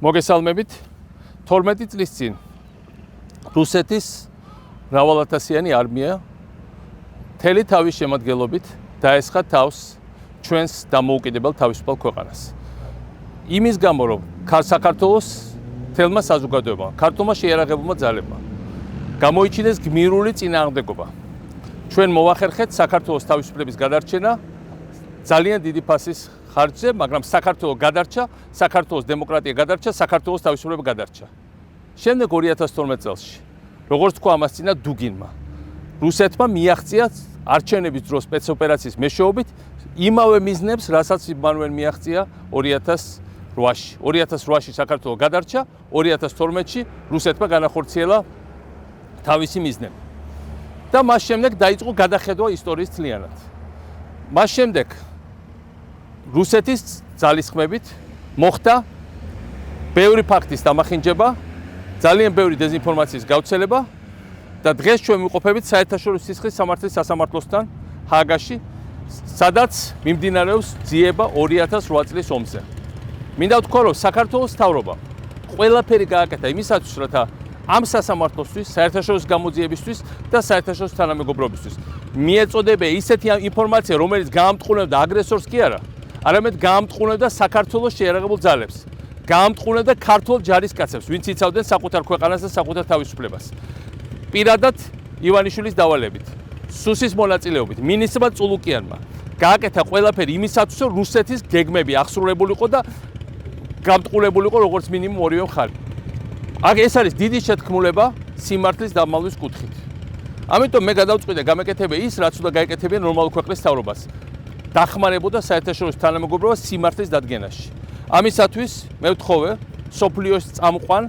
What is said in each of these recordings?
მოგესალმებით 12 წლის წინ რუსეთის მრავალათასიანი არმია მთელი თავის შემადგენლობით დაესხა თავს ჩვენს დამოუკიდებელ თავისუფალ ქვეყანას. იმის გამო რომ საქართველოს მთელმა საზოგადოებამ, ქართულმა შეიარაღებულმა ძალებმა გამოიჩინეს გმირული წინააღმდეგობა. ჩვენ მოვახერხეთ საქართველოს თავისუფლების გადარჩენა ძალიან დიდი ფასის ხარჯზე, მაგრამ საქართველოს გადარჩა, საქართველოს დემოკრატია გადარჩა, საქართველოს თავისუფლება გადარჩა. შემდეგ 2012 წელს, როგორც თქვა ამას წინა დუგინმა, რუსეთმა მიაღწია არჩევნების დროს სპეცოპერაციის მეშვეობით იმავე მიზნებს, რასაც მანვე მიაღწია 2008-ში. 2008-ში საქართველოს გადარჩა, 2012-ში რუსეთმა განახორციელა თავისი მიზნები. და მას შემდეგ დაიწყო გადახედვა ისტორიის თლიანად. მას შემდეგ რუსეთის ძალისხმებით მოხდა ბევრი ფაქტის დამახინჯება, ძალიან ბევრი დეზინფორმაციის გავრცელება და დღეს ჩვენ ვიმყოფებით საერთაშორისო სისხლის სამართლის სასამართლოსთან ჰააგაში, სადაც მიმდინარეობს ძიება 2008 წლის ომზე. მინდა ვთქვა, რომ საქართველოს მთავრობამ ყველაფერი გააკეთა იმისათვის, რათა ამ სასამართლოსთვის, საერთაშორისო გამოძიებისთვის და საერთაშორისო თანამეგობრობისთვის მიეწოდება ისეთი ინფორმაცია, რომელიც გაამტყუნებდა აგრესორს კი არა, არამედ გაამტყუნებდა საქართველოს შეიარაღებულ ძალებს, გაამტყუნებდა ქართულ ჯარისკაცებს, ვინც იცავდნენ საკუთარ ქვეყანას და საკუთარ თავისუფლებას. პირადად ივანიშვილის დავალებით, სუსის მონაწილეობით, მინისტრმა წულუკიანმა გააკეთა ყველაფერი იმისათვის, რომ რუსეთის გეგმები აღსრულებულიყო და გამტყუნებულიყო როგორც მინიმუმ ორივე მხარე. აქ ეს არის დიდი შეთქმულება სიმართლის დამალვის კუთხით. ამიტომ მე გადავწყვიტე გამეკეთებია ის, რაც უნდა გაეკეთებინა ნორმალურ ქვეყნის მთავრობას. დახმარებოდა საერთაშორისო თანამეგობრობას სიმართლის დადგენაში. ამისათვის მე ვთხოვე სოფლიოს წამყვან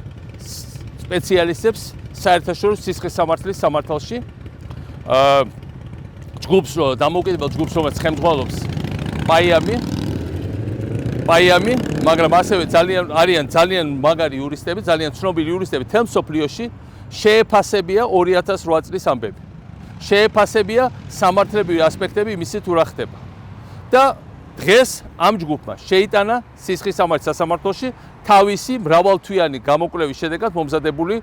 სპეციალისტებს საერთაშორისო სისხლის სამართლის სამართალში, ჯგუფს, დამოუკიდებელ ჯგუფს, რომელიც ხელმძღვანელობს Payam, მაგრამ ასევე არიან ძალიან მაგარი იურისტები, ძალიან ცნობილი იურისტები თელ სოფლიოში, შეეფასებია 2008 წლის ამბები. შეეფასებია სამართლებრივი ასპექტები იმისი თუ რა ხდება. და დღეს ამ ჯგუფმა შეიტანა სისხლის სამართლის სასამართლოში თავისი მრავალთვიანი გამოკვლევის შედეგად მომზადებული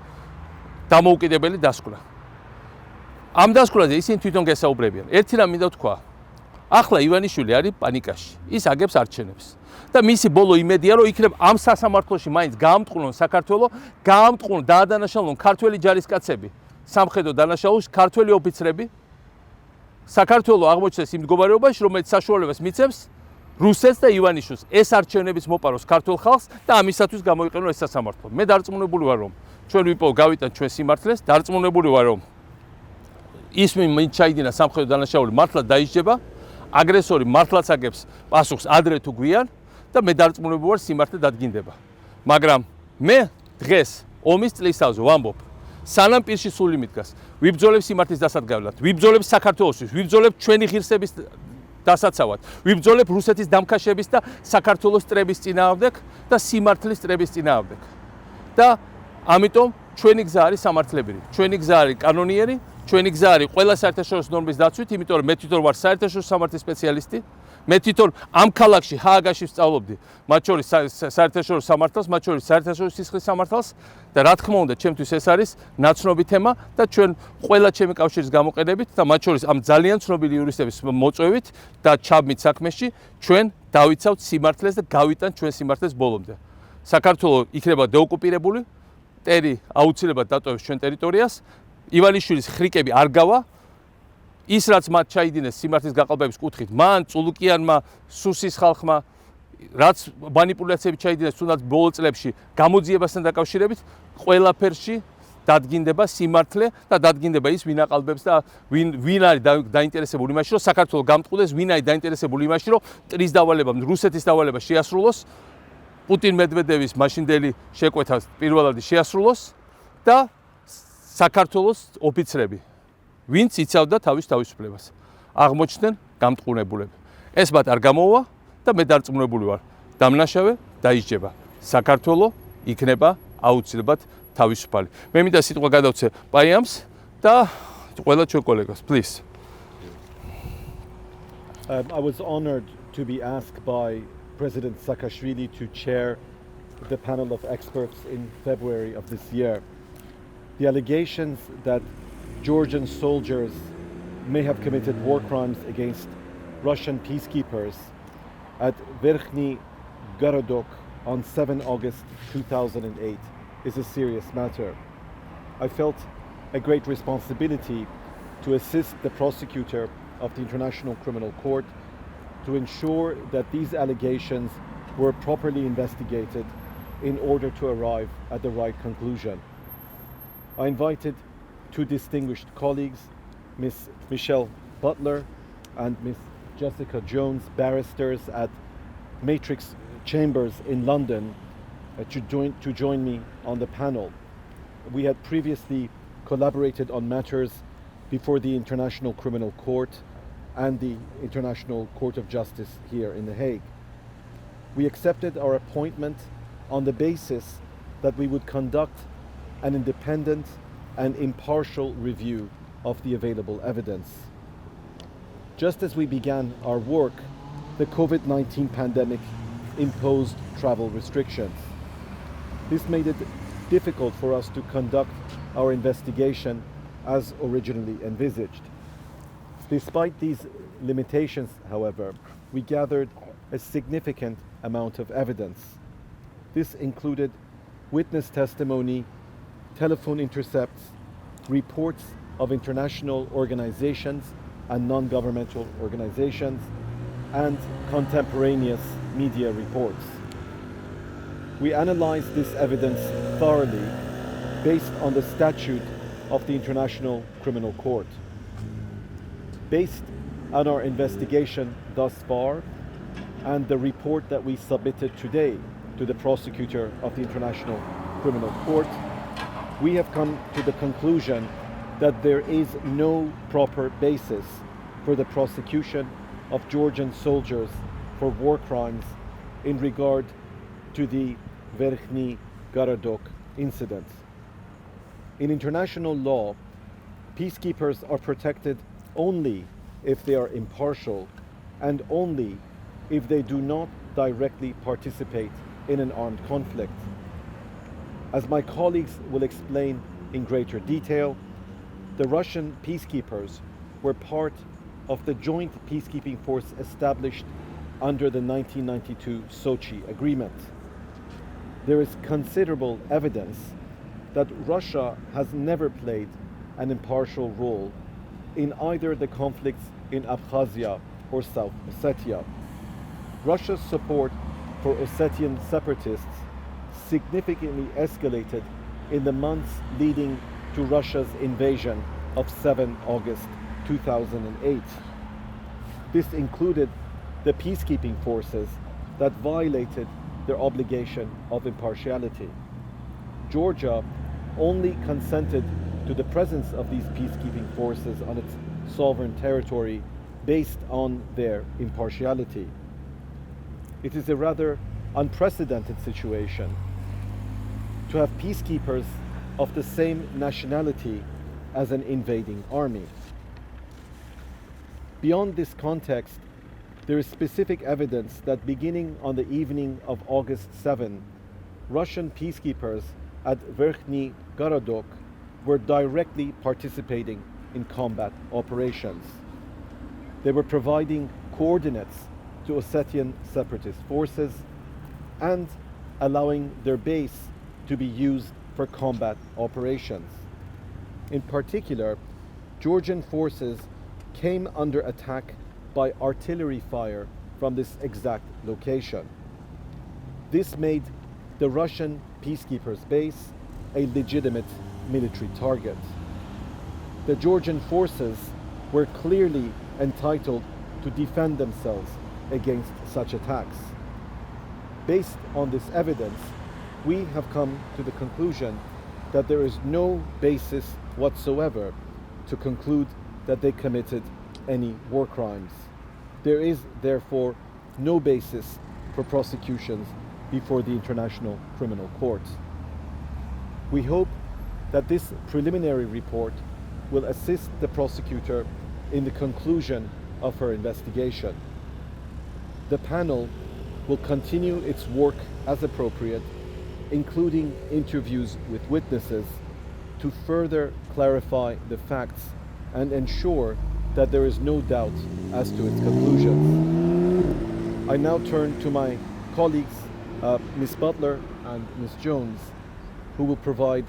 დამოუკიდებელი დასკვნა. ამ დასკვნაზე ისინი თვითონ გესაუბრებიან. ერთი რამ მინდა ვთქვა. ახლა ივანიშვილი არის პანიკაში. ის აგებს არჩევნებს. და მისი ბოლო იმედია, რომ იქნებ ამ სასამართლოში მაინც გაამტყუნონ საქართველო, გაამტყუნონ დაადანაშაულონ ქართველი ჯარისკაცები, სამხედრო დანაშაულში ქართველი ოფიცრები, საქართველო აღმოჩნდეს იმ მდგომარეობაში, რომელიც საშუალებას მიცემს რუსეთს და ივანიშვილს ეს არჩევნებიც მოპაროს ქართულ ხალხს და ამისათვის გამოიყენო ეს სასამართლო. მე დარწმუნებული ვარ, რომ ჩვენ გავიტანთ ჩვენ სიმართლეს, დარწმუნებული ვარ, რომ ის ვინც ჩაიდინა სამხედრო დანაშაული მართლაც დაიჯდება, აგრესორი მართლაც აგებს პასუხს ადრე თუ გვიან და მე დარწმუნებული ვარ სიმართლე დადგინდება. მაგრამ მე დღეს ომის წლისთავზე ვამბობ, სანამ პირში სული მიდგას, ვიბრძოლებ სიმართლის დასადგავად, ვიბრძოლებ საქართველოსთვის, ვიბრძოლებ ჩვენი ღირსების დასაცავად, ვიბრძოლებ რუსეთის დამქაშების და საქართველოს წრების წინააღმდეგ და სიმართლის წრების წინააღმდეგ. და ამიტომ ჩვენი გზა არის სამართლებრივი, ჩვენი გზა არის კანონიერი, ჩვენი გზა არის ყველა საერთაშორისო ნორმის დაცვით, იმიტომ რომ მე თვითონ ვარ საერთაშორისო სამართლის სპეციალისტი. მე თვითონ ამ ქალაქში ჰააგაში ვსწავლობდი, მათ შორის საერთაშორისო სამართალს, მათ შორის საერთაშორისო სისხლის სამართალს და რა თქმა უნდა, ჩემთვის ეს არის ნაცნობი თემა და ჩვენ ყველა ჩემი კავშირის გამოყენებით და მათ შორის ამ ძალიან ცნობილი იურისტების მოწვევით და ჩაბმით საქმეში, ჩვენ დავიცავთ სიმართლეს და გავიტანთ ჩვენ სიმართლეს ბოლომდე. საქართველო იქნება დეოკუპირებული, ტერი აუცილებლად დატოვებს ჩვენ ტერიტორიას, ივანიშვილის ხრიკები არ გავა. ის რაც მათ ჩაიდინეს სიმართლის გაყალბების კუთხით, მან წულუკიანმა, სუსის ხალხმა, რაც მანიპულაციები ჩაიდინეს თუნდაც ბოლო წლებში გამოძიებასთან დაკავშირებით, ყველაფერში დადგინდება სიმართლე და დადგინდება ის, ვინ აყალბებს და ვინ არის დაინტერესებული იმაში, რომ საქართველო გამტყუდეს, ვინ არის დაინტერესებული იმაში, რომ ტრის დავალება, რუსეთის დავალება შეასრულოს, პუტინ-მედვედევის მაშინდელი შეკვეთა პირველადი შეასრულოს და საქართველოს ოფიცრები, ვინც იცავდა თავის თავისუფლებას, აღმოჩნდნენ გამტყუნებულები. ეს მათ არ გამოვა და მე დარწმუნებული ვარ, დამნაშავე დაიჯდება. საქართველო იქნება აუცილებლად თავისუფალი. მე მინდა სიტყვა გადავცე Payam's და ყველა ჩვენ კოლეგას, please. I was honored to be asked by President Saakashvili to chair the panel of experts in February of this year. The allegations that Georgian soldiers may have committed war crimes against Russian peacekeepers at Verkhny Gorodok on 7 August 2008 is a serious matter. I felt a great responsibility to assist the prosecutor of the International Criminal Court to ensure that these allegations were properly investigated in order to arrive at the right conclusion. I invited two distinguished colleagues, Ms. Michelle Butler and Ms. Jessica Jones, barristers at Matrix Chambers in London, to join me on the panel. We had previously collaborated on matters before the International Criminal Court and the International Court of Justice here in The Hague. We accepted our appointment on the basis that we would conduct an independent and impartial review of the available evidence. Just as we began our work, the COVID-19 pandemic imposed travel restrictions. This made it difficult for us to conduct our investigation as originally envisaged. Despite these limitations, however, we gathered a significant amount of evidence. This included witness testimony, telephone intercepts, reports of international organizations and non-governmental organizations, and contemporaneous media reports. We analyzed this evidence thoroughly based on the statute of the International Criminal Court. Based on our investigation thus far and the report that we submitted today to the Prosecutor of the International Criminal Court, we have come to the conclusion that there is no proper basis for the prosecution of Georgian soldiers for war crimes in regard to the Verkhny Gorodok incident. In international law, peacekeepers are protected only if they are impartial and only if they do not directly participate in an armed conflict. As my colleagues will explain in greater detail, the Russian peacekeepers were part of the joint peacekeeping force established under the 1992 Sochi Agreement. There is considerable evidence that Russia has never played an impartial role in either the conflicts in Abkhazia or South Ossetia. Russia's support for Ossetian separatists significantly escalated in the months leading to Russia's invasion of 7 August 2008. This included the peacekeeping forces that violated their obligation of impartiality. Georgia only consented to the presence of these peacekeeping forces on its sovereign territory based on their impartiality. It is a rather unprecedented situation to have peacekeepers of the same nationality as an invading army. Beyond this context, there is specific evidence that beginning on the evening of August 7, Russian peacekeepers at Verkhny Gorodok were directly participating in combat operations. They were providing coordinates to Ossetian separatist forces and allowing their base to be used for combat operations. In particular, Georgian forces came under attack by artillery fire from this exact location. This made the Russian peacekeepers' base a legitimate military target. The Georgian forces were clearly entitled to defend themselves against such attacks. Based on this evidence, we have come to the conclusion that there is no basis whatsoever to conclude that they committed any war crimes. There is therefore no basis for prosecutions before the International Criminal Court. We hope that this preliminary report will assist the prosecutor in the conclusion of her investigation. The panel will continue its work as appropriate including interviews with witnesses, to further clarify the facts and ensure that there is no doubt as to its conclusions. I now turn to my colleagues, Ms. Butler and Ms. Jones, who will provide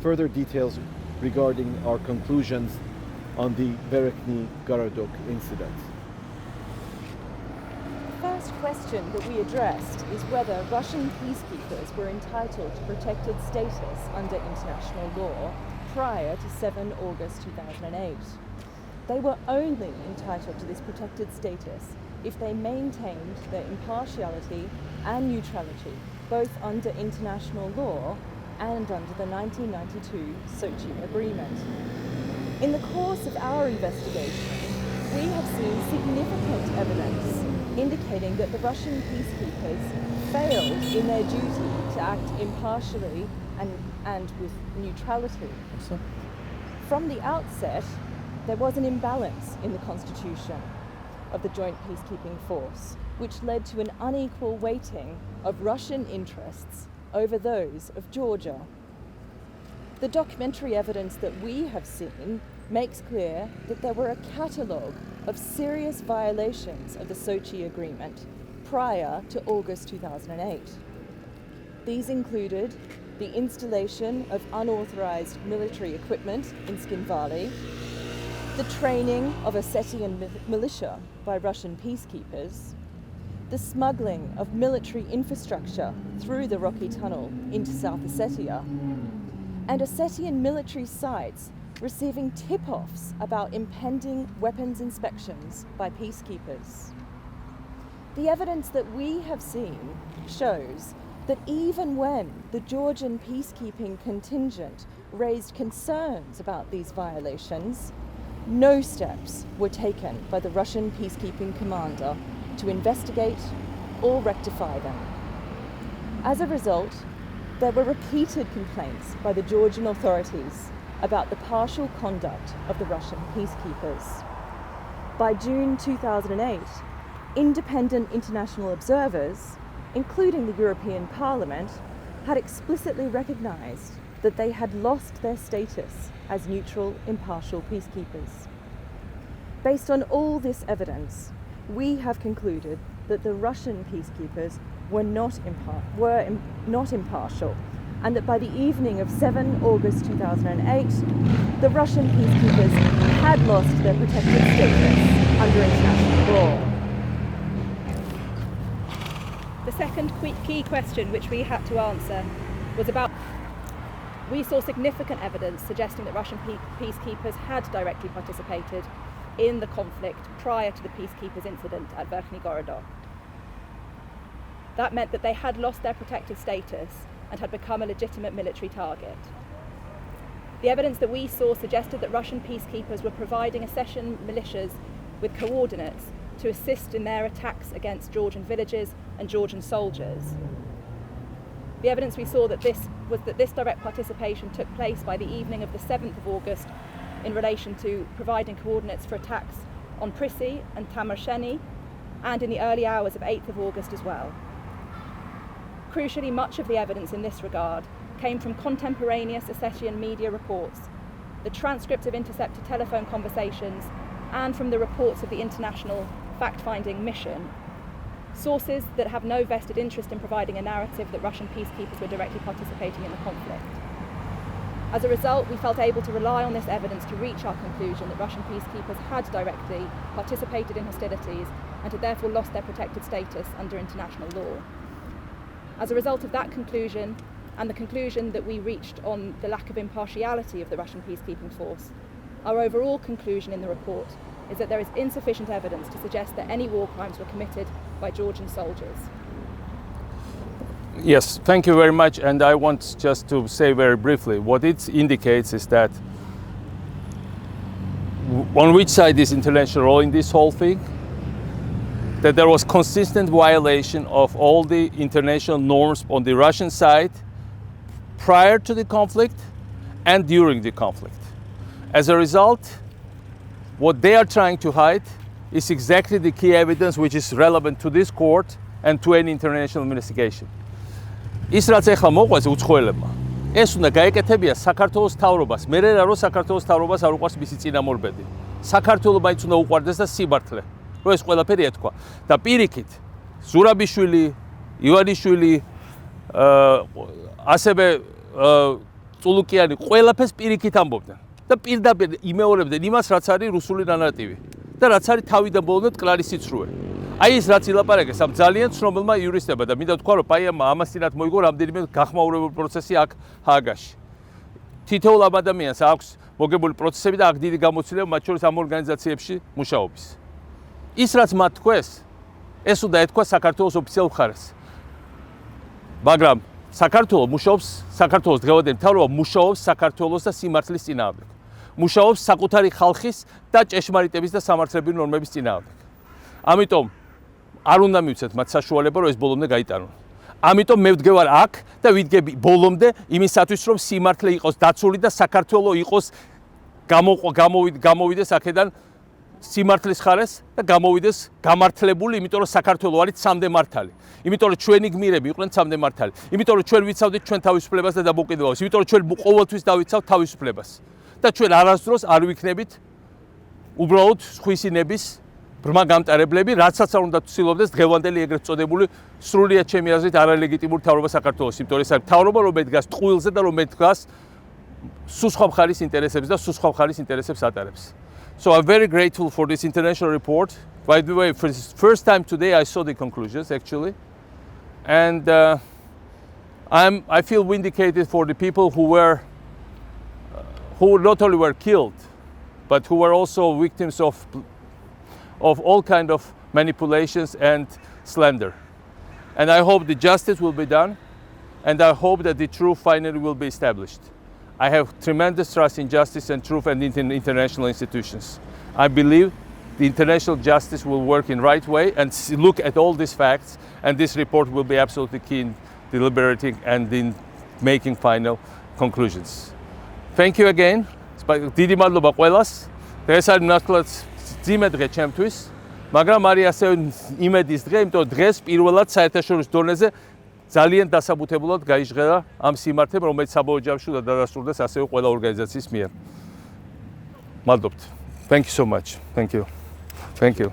further details regarding our conclusions on the Verkhny-Gorodok incident. The first question that we addressed is whether Russian peacekeepers were entitled to protected status under international law prior to 7 August 2008. They were only entitled to this protected status if they maintained their impartiality and neutrality, both under international law and under the 1992 Sochi Agreement. In the course of our investigation, we have seen significant evidence indicating that the Russian peacekeepers failed in their duty to act impartially and with neutrality. From the outset, there was an imbalance in the constitution of the joint peacekeeping force, which led to an unequal weighting of Russian interests over those of Georgia. The documentary evidence that we have seen makes clear that there were a catalogue of serious violations of the Sochi Agreement prior to August 2008. These included the installation of unauthorized military equipment in Skinvali, the training of Ossetian militia by Russian peacekeepers, the smuggling of military infrastructure through the Rocky Tunnel into South Ossetia, and Ossetian military sites receiving tip-offs about impending weapons inspections by peacekeepers. The evidence that we have seen shows that even when the Georgian peacekeeping contingent raised concerns about these violations, no steps were taken by the Russian peacekeeping commander to investigate or rectify them. As a result, there were repeated complaints by the Georgian authorities about the partial conduct of the Russian peacekeepers. By June 2008, independent international observers, including the European Parliament, had explicitly recognized that they had lost their status as neutral, impartial peacekeepers. Based on all this evidence, we have concluded that the Russian peacekeepers were not impartial, and that by the evening of 7 August 2008, the Russian peacekeepers had lost their protected status under international law. The second key question which we had to answer was about, we saw significant evidence suggesting that Russian peacekeepers had directly participated in the conflict prior to the peacekeepers incident at Verkhny-Gorodok. That meant that they had lost their protected status and had become a legitimate military target. The evidence that we saw suggested that Russian peacekeepers were providing Ossetian militias with coordinates to assist in their attacks against Georgian villages and Georgian soldiers. The evidence we saw that this direct participation took place by the evening of the 7th of August in relation to providing coordinates for attacks on Prissy and Tamarsheni, and in the early hours of 8th of August as well. Crucially, much of the evidence in this regard came from contemporaneous Ossetian media reports, the transcripts of intercepted telephone conversations, and from the reports of the International Fact-Finding Mission, sources that have no vested interest in providing a narrative that Russian peacekeepers were directly participating in the conflict. As a result, we felt able to rely on this evidence to reach our conclusion that Russian peacekeepers had directly participated in hostilities and had therefore lost their protected status under international law. As a result of that conclusion, and the conclusion that we reached on the lack of impartiality of the Russian peacekeeping force, our overall conclusion in the report is that there is insufficient evidence to suggest that any war crimes were committed by Georgian soldiers. Yes, thank you very much. And I want just to say very briefly, what it indicates is that on which side is international law in this whole thing? That there was consistent violation of all the international norms on the Russian side prior to the conflict and during the conflict. As a result, what they are trying to hide is exactly the key evidence which is relevant to this court and to any international investigation. ის რაც ეხლა მოყვეს უცხოელებმა, ეს უნდა გაეკეთებია საქართველოს მთავრობას. მე რა რომ საქართველოს მთავრობას არ უყვარს მისი წინამორბედი. საქართველოს მაინც უნდა უყვარდეს და სიმართლე. რომ ეს ყველაფერი ეთქვა. და პირიქით, ზურაბიშვილი, ივანიშვილი, ასევე წულუკიანი ყველაფერს პირიქით ამბობდნენ. და პირდაპირ იმეორებდნენ იმას, რაც არის რუსული ნარატივი. და რაც არის თავიდან ბოლომდე მტკნარი სიცრუე. აი ეს რაც ილაპარაკეს ამ ძალიან ცნობილმა იურისტებმა და მინდა თქვა რომ პაიამმა ამას წინათ მოიგო რამდენიმე გახმაურებული პროცესი აქ ჰააგაში. თითოეულ ამ ადამიანს აქვს მოგებული პროცესები და აქ დიდი გამოცდილება მათ შორის ამ ორგანიზაციებში მუშაობის. ის რაც მათ თქვეს, ეს უნდა ეთქვა საქართველოს ოფიციალურ მხარეს. მაგრამ საქართველოს მუშაობს, საქართველოს დღევანდელი მთავრობა მუშაობს საქართველოს და სიმართლის წინააღმდეგ. მუშაობს საკუთარი ხალხის და ჭეშმარიტების და სამართლებრივი ნორმების წინააღმდეგ. ამიტომ არ უნდა მივცეთ მათ საშუალება, რომ ეს ბოლომდე გაიტანონ. ამიტომ მე ვდგევარ აქ და ვიდგები ბოლომდე იმისათვის, რომ სიმართლე იყოს დაცული და საქართველოს იყოს გამოვიდეს აქედან სიმართლის ხარეს და გამოვიდეს გამართლებული, იმიტომ რომ საქართველოს არის ცამდე მართალი. იმიტომ რომ ჩვენი გმირები იყვნენ ცამდე მართალი. იმიტომ რომ ჩვენ ვიცავდით ჩვენ თავისუფლებას და დამოუკიდებლობას. იმიტომ რომ ჩვენ ყოველთვის დავიცავთ თავისუფლებას. და ჩვენ არასდროს არ ვიქნებით უბრალოდ სხვისინების ბრმა გამტარებლები, რაცაც არ უნდა ვცდილობდეს დღევანდელი ეგრეთ წოდებული სრულიად ჩემი აზრით არალეგიტიმური მთავრობა საქართველოს. იმიტომ რომ ეს არის მთავრობა, რომელიც დგას ტყუილზე და რომელიც დგას სულ სხვა მხარის ინტერესებს და სულ სხვა მხარის ინტერესებს ატარებს. So I'm very grateful for this international report. By the way, for the first time today I saw the conclusions actually. And I feel vindicated for the people who not only were killed, but who were also victims of all kind of manipulations and slander. And I hope the justice will be done, and I hope that the truth finally will be established. I have tremendous trust in justice and truth and in international institutions. I believe the international justice will work in right way and look at all these facts, and this report will be absolutely key in deliberating and in making final conclusions. Thank you again. დიდი მადლობა ყველას. დღეს არის ნაცვლად ძიმე დღე ჩემთვის, მაგრამ არის ასევე იმედის დღე, იმიტომ რომ დღეს პირველად საერთაშორისო დონეზე ძალიან დასაბუთებულად გაიჟღერა ამ სიმართლემ, რომელიც საბოლოო ჯამში უნდა დადასტურდეს ასევე ყველა ორგანიზაციის მიერ. მადლობთ. Thank you so much. Thank you. Thank you.